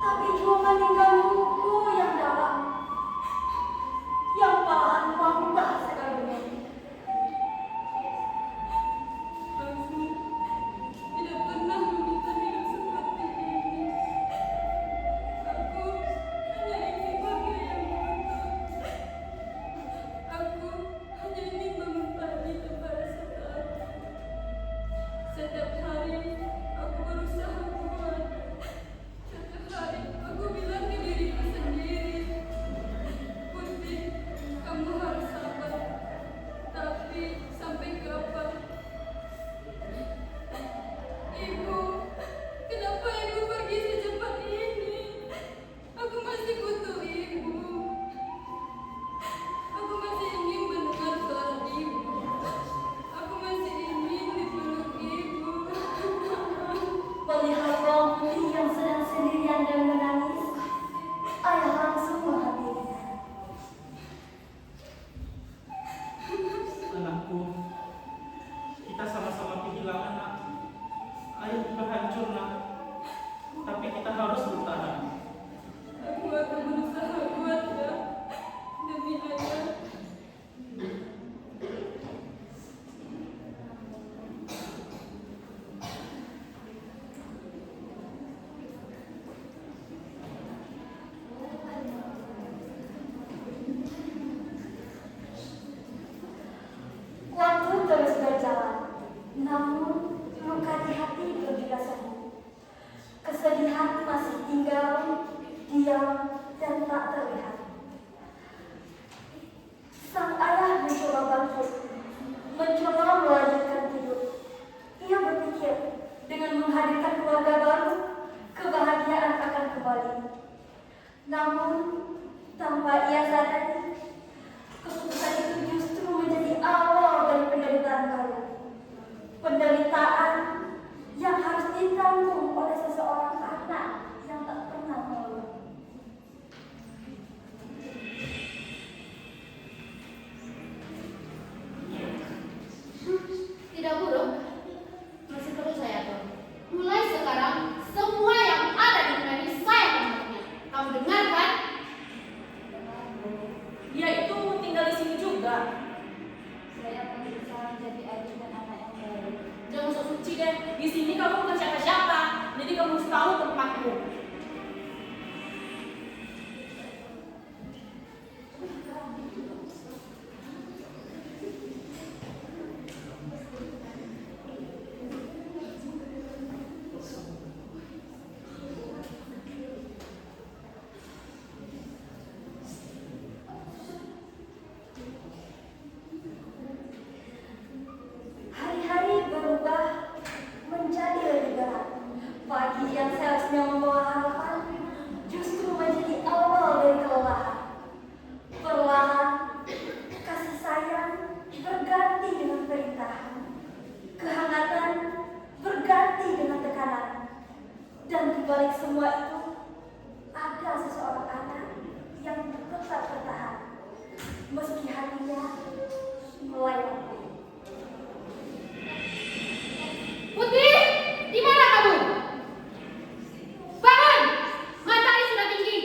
tapi cuma menggangguku yang dalam, yang paling pangkat sekalipun. Aku tidak pernah meminta hidup seperti ini. Aku hanya ingin bahagia yang utuh. Aku hanya ingin bangun pagi pada saat. Setiap hari aku berusaha kuat. Setiap hari aku bilang ke diriku sendiri, Putri, kamu harus sabar. Tapi sampai kapan? Ibu, kenapa ibu pergi secepat ini? Aku masih butuh ibu. Aku masih ingin mendengar suara ibu. Aku masih ingin dipeluk ibu. Melihat kaum putih yang sedang sendirian dan menangis, ayah langsung menghampirinya. Anakku, kita sama-sama kehilangan nak. Ayah juga hancur nak. Tapi kita harus bertahan. Aku akan berusaha kuat ya, demi ayah. Waktu terus berjalan, namun luka di hati belum juga sembuh. Kesedihan masih tinggal, diam, dan tak terlihat. Sang ayah mencoba bangkit, mencoba melanjutkan hidup. Ia berpikir dengan menghadirkan keluarga baru, kebahagiaan akan kembali. Namun, tanpa ia sadari, keputusan itu justru menjadi awal dari penderitaan baru. Penderitaan yang harus ditanggung oleh seseorang anak yang tak pernah mengeluh. Tidak buruk, masih perlu saya atur. Mulai sekarang, semua yang ada di dunia ini saya mengaturnya. Kamu dengar kan? Dia itu tinggal di sini juga. Saya berusaha menjadi adik dan anak yang baik. Jangan sok suci deh. Di sini kamu bukan siapa-siapa. Jadi kamu harus tahu tempatmu. Hari-hari berubah menjadi lebih berat. Pagi yang seharusnya membawa harapan justru menjadi awal dari kelelahan. Perlahan, kasih sayang berganti dengan perintahan. Kehangatan berganti dengan tekanan. Dan di balik semua itu, ada seseorang anak yang tetap bertahan. Meski hatinya mulai rapuh. Putri, di mana kamu? Bangun! Matahari sudah tinggi.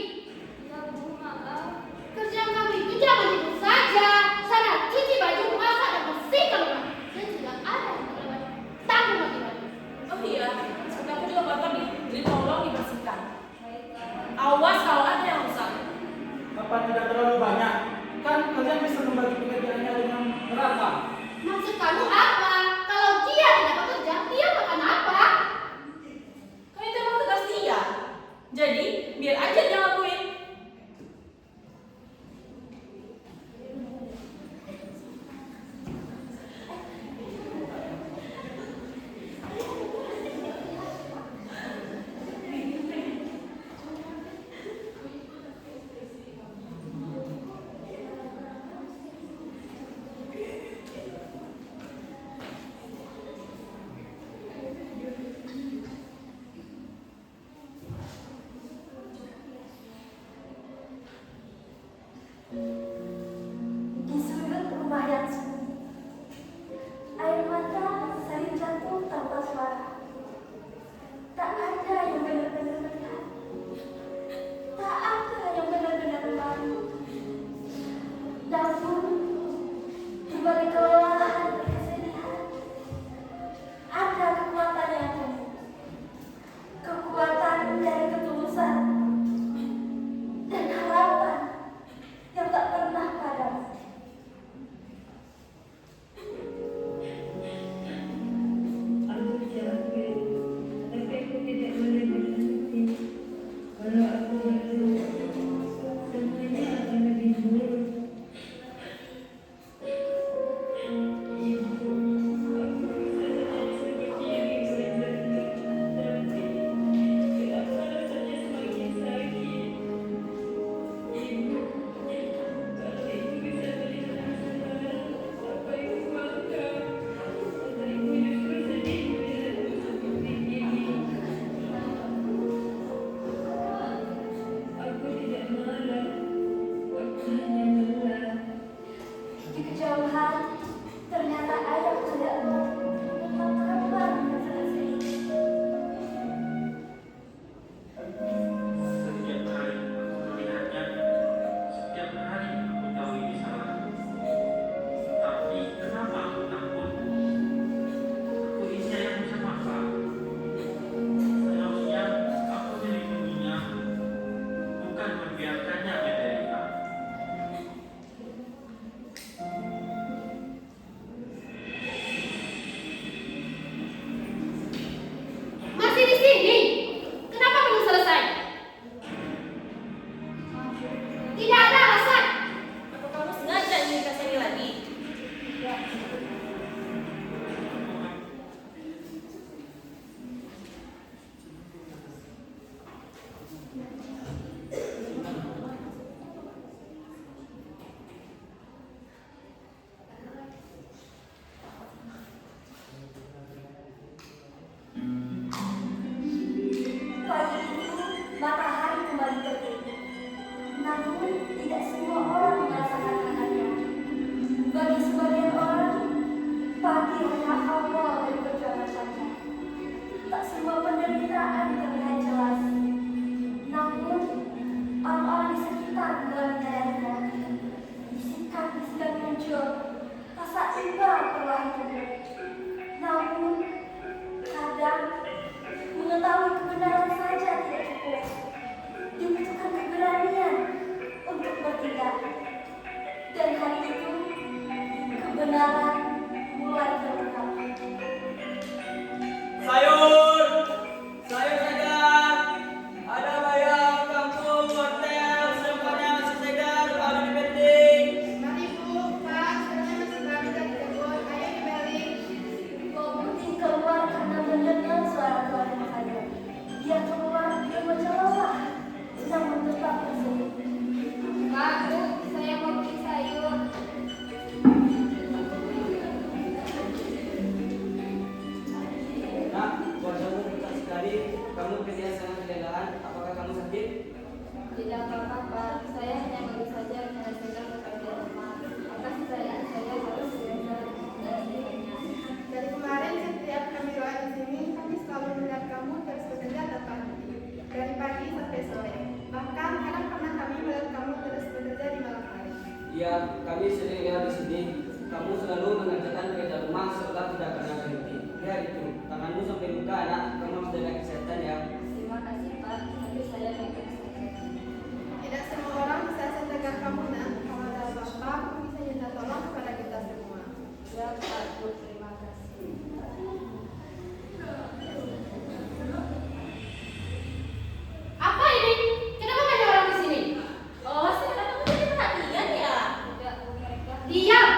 Ya Bu, maaf. Kerjaan kamu itu jangan tidur saja. Sana, cuci baju, masak, dan bersihkan rumah. Dan tidak ada yang terlewat. Tanggung lagi. Oh iya, sampai aku juga kotor nih. Jadi tolong dibersihkan. Awas kalau ada yang rusak. Apa tidak terlalu banyak? Kan kalian bisa membagi pekerjaannya dengan merata. Maksud kamu apa? Kalau dia tidak bekerja, dia makan apa? Kan itu emang tugas dia. Jadi biar aja dia lakuin. Ya, kami sering lihat di sini. Kamu selalu mengerjakan pekerjaan rumah seolah tidak pernah berhenti. Lihat itu, tanganmu sampai luka anak. Kamu harus jaga kesehatan ya. Terima kasih Pak, tapi saya baik-baik saja. Tidak semua orang bisa setegar kamu, Nak. Kalau ada apa-apa, kamu bisa minta tolong kepada kita semua. Ya Pak, Bu, terima kasih. Apa ini? Kenapa banyak orang di sini? Oh, sekarang kamu jadi perhatian ya? Tidak, Bu, mereka. Diam!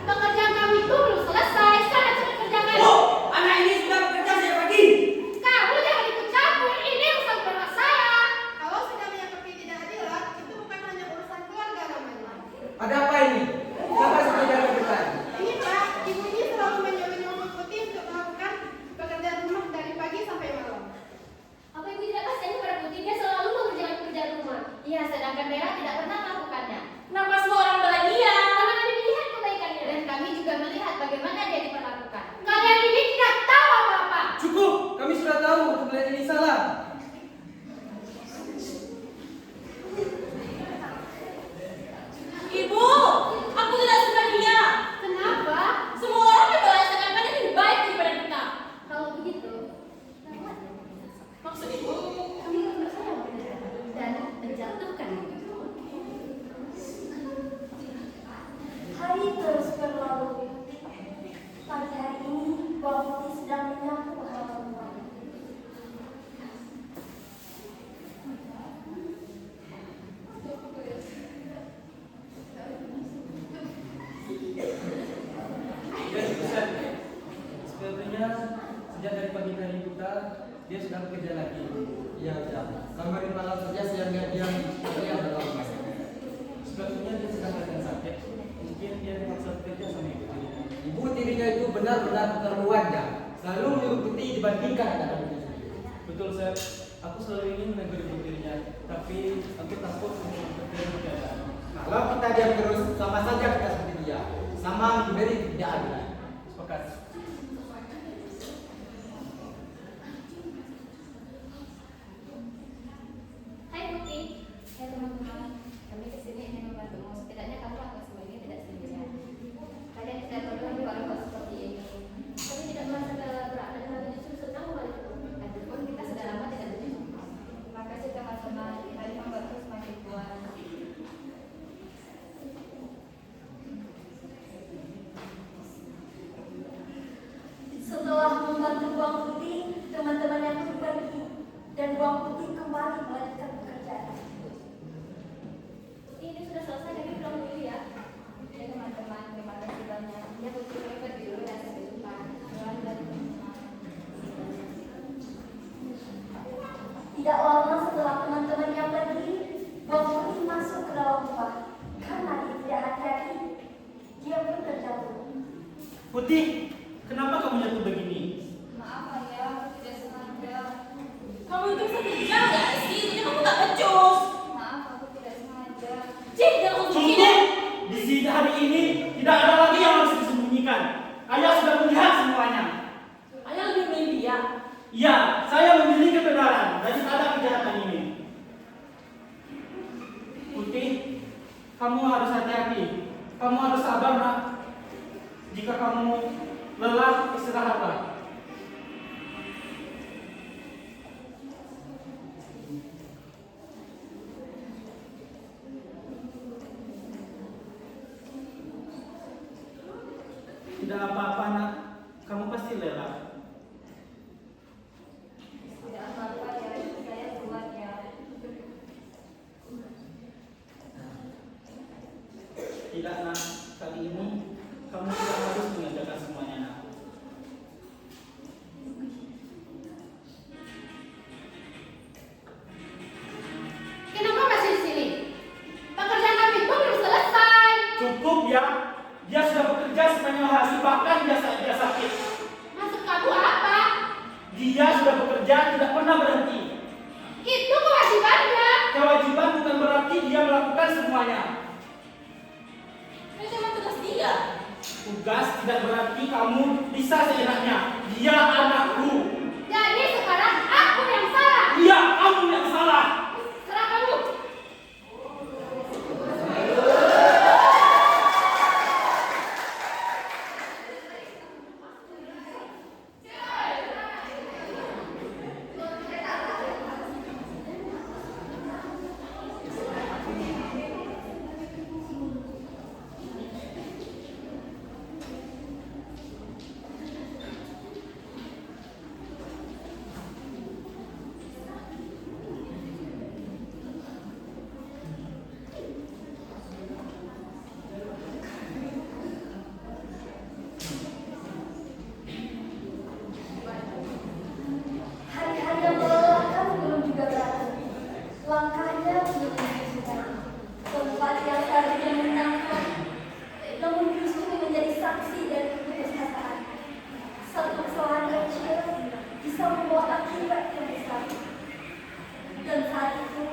Pekerjaan kami itu belum selesai. Sekarang cepat kerjakan. Anak ini sudah bekerja sejak pagi. Kamu jangan ikut campur. Ini urusan keluarga saya. Kalau sudah menyikapi tidak adilan, itu bukan hanya urusan keluarga namanya. Ada apa ini? Kenapa sampai jaga depan? Ini Pak, ibu ini selalu menyuruh Putih untuk melakukan pekerjaan rumah dari pagi sampai malam. Apa ibu tidak kasihan pada Putih? Dia selalu mengerjakan pekerjaan rumah. Iya, sedangkan Vera tidak pernah melakukannya. Kenapa semua orang bela dia? Karena kami melihat kebaikannya dan kami juga melihat bagaimana dia diperlakukan. Kalian ini tidak tahu apa-apa. Cukup, kami sudah tahu pembelian ini salah. Ibu, aku tidak suka dia. Kenapa? Semua orang membela seakan-akan dia lebih baik daripada kita. Kalau begitu, Maksud ibu? kami menurut saya dan menjatuhkan. Hari terus berlalu. Pagi hari ini, Bang Putih sedang menyapu halaman rumah. Ya, Ustaz. Sepertinya sejak dari pagi hari buta, dia sudah bekerja lagi. Iya, sudah. Kemarin malam saja saya lihat dia bekerja dalam rumah. Sepertinya dia sedang ada sakit. Mungkin dia dipaksa bekerja sama ibu tirinya. Ibu tirinya itu benar-benar keterlaluan ya. Selalu menyuruh Putih dibandingkan dengan Putih sendiri. Betul, Seth. Aku selalu ingin menegur ibu tirinya, tapi aku takut untuk memperkeruh keadaan. Kalau kita diam terus, sama saja kita seperti dia. Sama memberi tidak adil. Sepakat. Hai Putih, hai teman-teman. Kami kesini ingin membantumu. Setidaknya kamu akan sebagai tidak sendirian. Kalian tidak perlu berbuat seperti ini. Kami tidak merasa berat dan kami justru senang membantu. Lagipun kita sudah lama tidak berjumpa. Terima kasih teman-teman. Hari membantu semakin kuat. Setelah membantu Bang Putih, teman-temannya pun pergi dan Bang Putih kembali melanjutkan pekerjaan. Ini sudah selesai, kami pulang dulu ya. Ya teman-teman, terima kasih banyak. Ya Putih, kami pergi dulu dan sampai jumpa. Selamat dan Tidak lama setelah teman-temannya pergi, Bang Putih masuk ke dalam rumah. Karena dia tidak hati-hati, dia pun terjatuh. Putih, kenapa kamu jatuh begini? Maaf ayah, aku tidak sengaja. Kamu itu bisa kerja nggak sih? Jadi kamu nggak becus. Maaf, aku tidak sengaja. Cik, jangan begini. Cukup! Di sini hari ini tidak ada lagi yang harus disembunyikan. Ayah sudah melihat semuanya. Ayah lebih milih dia. Ya, saya memilih kebenaran daripada kejahatan ini. Putih, kamu harus hati-hati. Kamu harus sabar, nak. Jika kamu lelah, istirahatlah. Tidak apa-apa, nak. Kamu pasti lelah. Tidak apa-apa ya, saya kuat ya. Tidak, nak. Kali ini kamu tidak harus mengerjakan semuanya, nak. kenapa masih di sini? Pekerjaan kami itu belum selesai. Cukup ya. Dia sudah bekerja sepanjang hari, bahkan dia sakit. Maksud kamu apa? Dia sudah bekerja, tidak pernah berhenti. Itu kewajibannya. Kewajiban bukan berarti dia melakukan semuanya. Ini cuma tugas dia. Tugas tidak berarti kamu bisa seenaknya. Dia anakku. Jadi sekarang aku yang salah. Iya, kamu yang salah. Serah kamu. Melangkahnya menuju sungai, tempat yang tadinya menyenangkan, namun justru menjadi saksi dari keputusasaan. Satu kesalahan kecil bisa membawa akibat yang besar. Dan saat itu,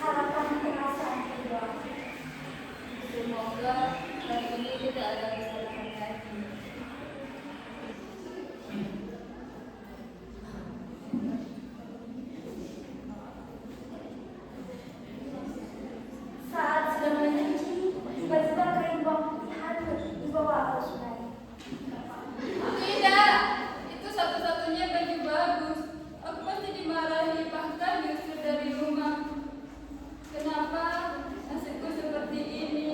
harapan perasaan kedua. Semoga hari ini tidak ada kesalahan lagi. Saat sedang menyuci, tiba-tiba kain bawang putih hanyut dibawa arus sungai. Tidak, itu satu-satunya baju bagus. Aku pasti dimarahi, bahkan diusir dari rumah. Kenapa nasibku seperti ini?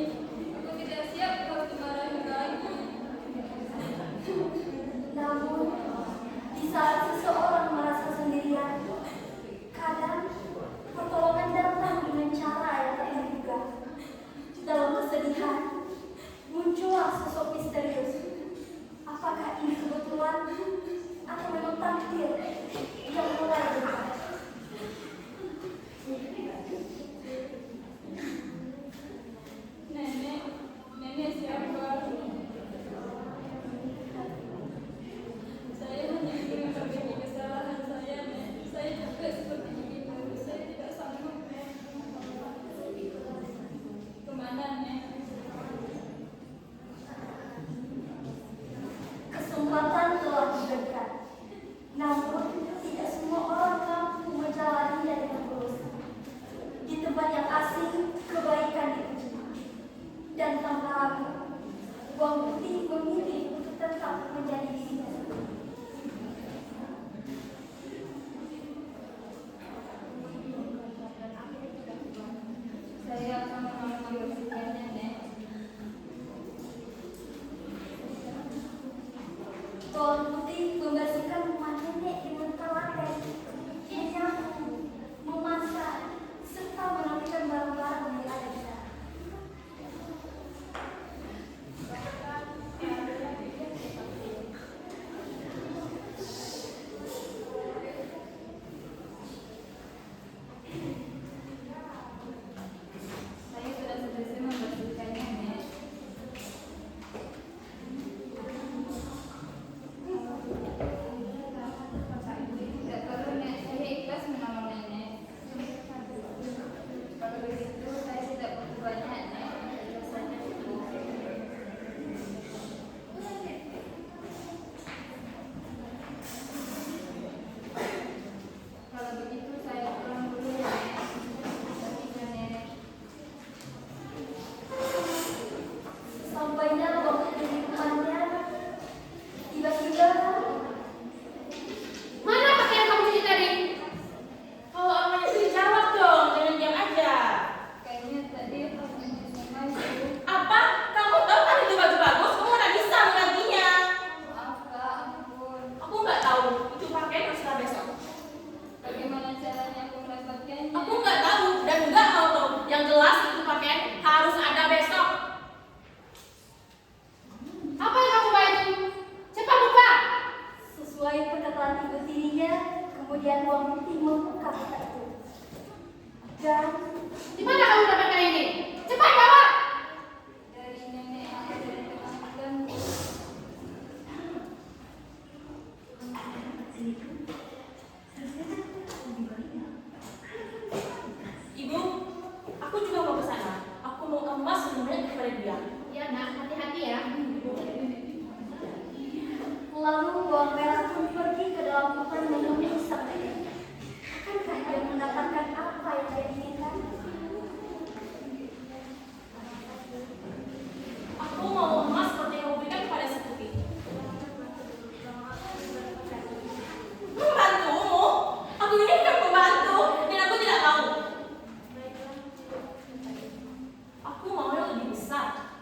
Aku tidak siap kalau dimarahi lagi. Namun, di saat seseorang merasa sendirian, kadang pertolongan datang dengan cara yang tak terduga. Dalam kesedihan, muncullah sosok misterius. Apakah ini kebetulan atau memang takdir yang mulai berubah? Nenek siapa? Saya hanya ingin memperbaiki kesalahan saya, Nek. Saya juga seperti begitu. Saya tidak sanggup, Nek. Kemana, Nek? Kesempatan telah diberikan, namun tidak semua orang mampu menjalaninya dengan tulus. Di tempat yang asing, kebaikan diuji. Dan tanpa ragu, bawang putih memilih untuk tetap menjadi dirinya sendiri. Saya akan membersihkannya, Nek. Bawang putih membersihkan rumah nenek dengan telaten, menyapu, memasak, serta merapikan barang-barang yang ada di sana. Saya sudah selesai membersihkannya, Nek. Tidak perlu, Nek. Saya ikhlas menolong Nenek. Kalau begitu, saya tidak butuh banyak, Nek. Rasanya cukup. Kalau begitu, saya pulang dulu, Nek. Pergi, Nenek. Sampainya bawang putih di depannya, tiba-tiba Mana pakaian kamu cuci tadi? Kalau orang itu dijawab dong, jangan diam aja. Kayaknya tadi aku menyusun baju. Apa? Kamu tahu kan itu baju bagus? Kamu mana bisa menggantinya? Maaf, Kak, ampun. Aku nggak tahu. Itu pakaian terserah besok. Bagaimana caranya aku mendapatkannya? Aku nggak tahu dan nggak mau tahu. Yang jelas itu pakaian harus ada besok. Apa yang kamu baju? Cepat buka. sesuai perkataan ibu tirinya, kemudian bawang putih membuka kotak itu. Dan Di mana kamu dapatkan ini? Cepat bawa. Dari nenek yang ada di ketakutan. Ibu, aku juga mau ke sana. Aku mau emas semuanya kepada dia. Ya nak, hati-hati ya. lalu bawang merah pun pergi ke dalam hutan menemui sang nenek. Akankah dia mendapatkan apa yang dia inginkan? Aku mau emas seperti yang kau berikan kepada si Putih. Membantumu? Aku ini bukan pembantu dan aku tidak mau. Aku mau yang lebih besar.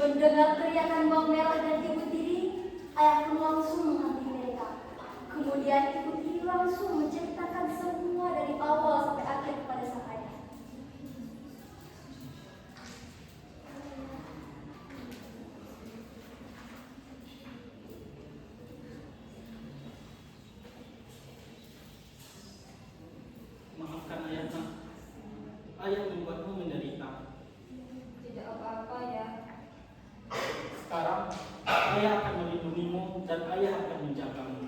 Mendengar teriakan bawang merah dan ibu tiri, ayahku langsung menghampiri mereka. Kemudian ibu tiri langsung menceritakan semua dari awal sampai akhir kepada sang ayah. Maafkan ayah nak. Ayah membuatmu menderita. Tidak apa-apa ya. Sekarang ayah akan melindungimu dan ayah akan menjagamu.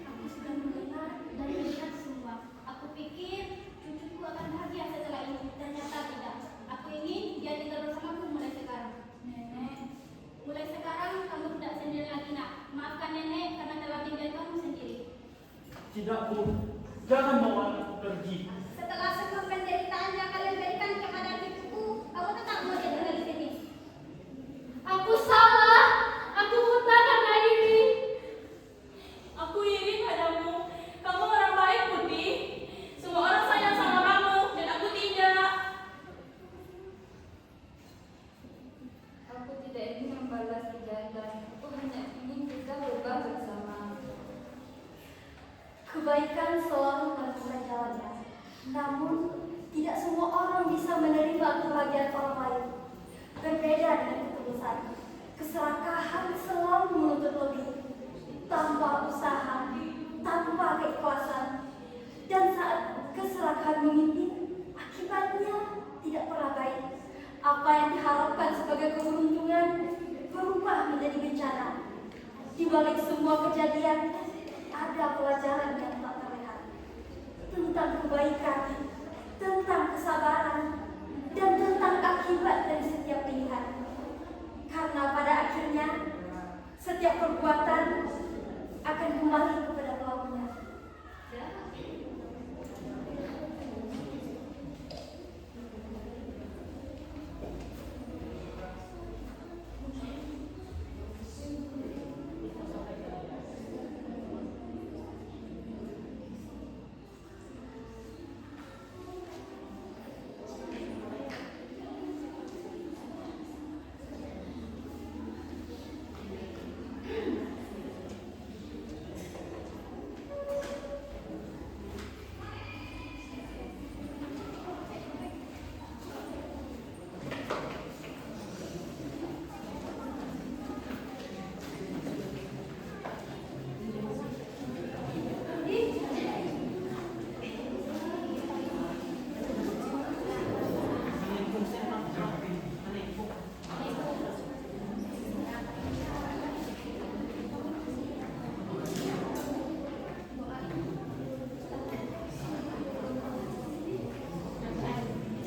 Aku sudah mendengar dan melihat semua. Aku pikir cucuku akan bahagia setelah ini. Ternyata tidak. Aku ingin dia tinggal bersamaku mulai sekarang. Nenek, mulai sekarang kamu tidak sendiri lagi nak. Maafkan nenek karena telah tinggal kamu sendiri. Tidak, Bu. Jangan bawa anakku pergi. Setelah semua penderitaan yang kalian berikan kepada cucuku, kamu tetap mau tinggal di sini. Aku salah. Aku buta karena ini. Aku iri padamu. Kamu orang baik, Putih. Semua orang sayang sama kamu dan aku tidak. Aku tidak ingin membalas kejahatan. Aku hanya ingin kita berubah bersama. Kebaikan selalu menemukan jalannya. Namun, tidak semua orang bisa menerima kebahagiaan orang lain. Berbeda dengan ketulusan, keserakahan selalu menuntut lebih, tanpa usaha, tanpa keikhlasan. Dan saat keserakahan memimpin, akibatnya tidak pernah baik. Apa yang diharapkan sebagai keberuntungan berubah menjadi bencana. Di balik semua kejadian, ada pelajaran yang tak terlihat tentang kebaikan, tentang kesabaran, dan tentang akibat dari setiap pilihan. Karena pada akhirnya, setiap perbuatan akan kembali kepada pelakunya.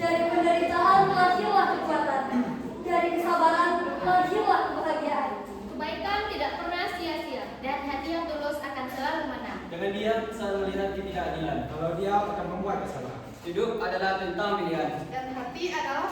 Dari penderitaan lahirlah kekuatan, dari kesabaran lahirlah kebahagiaan. Kebaikan tidak pernah sia-sia dan hati yang tulus akan selalu menang. Jangan diam selalu melihat ketidakadilan. Kalau dia akan membuat kesalahan. Hidup adalah tentang pilihan. Dan hati adalah